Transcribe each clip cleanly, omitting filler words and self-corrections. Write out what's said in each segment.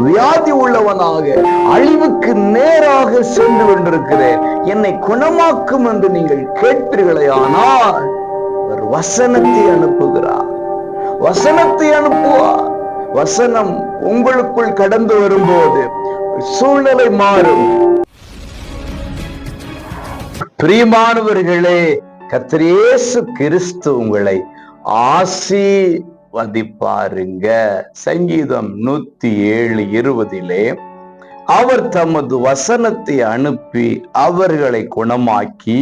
வியாதி உள்ளவனாக அழிவுக்கு நேராக சென்று கொண்டிருக்கிறேன், என்னை குணமாக்கும் என்று நீங்கள் கேட்பீர்களே, ஆனால் ஒரு வசனத்தை அனுப்புகிறார். வசனத்தை அனுப்புவார். வசனம் உங்களுக்குள் கடந்து வரும்போது சூழ்நிலை மாறும். பிரியமானவர்களே, கர்த்தர் இயேசு கிறிஸ்து உங்களை ஆசீர்வதிப்பாருங்க. சங்கீதம் 107:20 அவர் தமது வசனத்தை அனுப்பி அவர்களை குணமாக்கி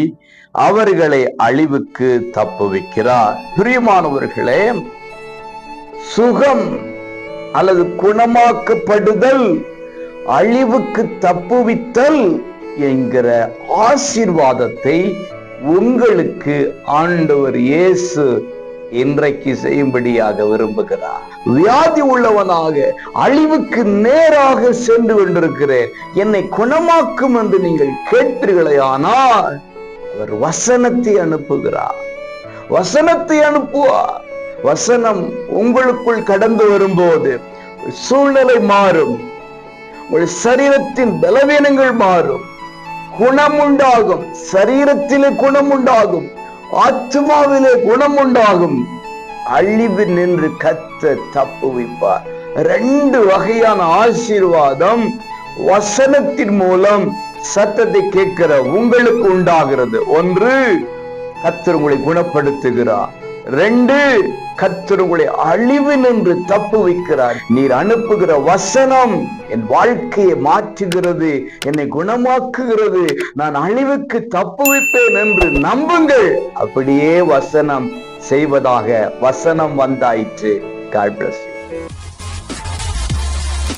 அவர்களை அழிவுக்கு தப்புவிக்கிறார். பிரியமானவர்களே, சுகம் அல்லது குணமாக்கப்படுதல், அழிவுக்கு தப்புவித்தல் என்கிற ஆசீர்வாதத்தை உங்களுக்கு ஆண்டவர் இயேசு இன்றைக்கு செய்யும்படியாக விரும்புகிறார். வியாதி உள்ளவனாக அழிவுக்கு நேராக சென்று கொண்டிருக்கிறேன், என்னை குணமாக்கும் என்று நீங்கள் கேட்பீர்களே, ஆனால் அவர் வசனத்தை அனுப்புகிறார். வசனத்தை அனுப்புவார். வசனம் உங்களுக்குள் கடந்து வரும்போது சூழ்நிலை மாறும். உங்கள் சரீரத்தின் பலவீனங்கள் மாறும். குணம் உண்டாகும். சரீரத்திலே குணம் உண்டாகும். ஆத்மாவிலே குணம் உண்டாகும். அழிவு நின்று கர்த்தர் தப்புவிப்பார். 2 வகையான ஆசீர்வாதம் வசனத்தின் மூலம் சத்தத்தை கேட்கிற உங்களுக்கு உண்டாகிறது. 1, கர்த்தர் உங்களை குணப்படுத்துகிறார். 2, கர்த்தர் உங்களை அழிவு நின்று தப்புவிக்கிறார். நீர் அனுப்புகிற வசனம் என் வாழ்க்கையை மாற்றுகிறது, என்னை குணமாக்குகிறது, நான் அழிவுக்கு தப்புவிப்பேன் என்று நம்புங்கள். அப்படியே வசனம் செய்வதாக வசனம் வந்தாயிற்று. God bless you.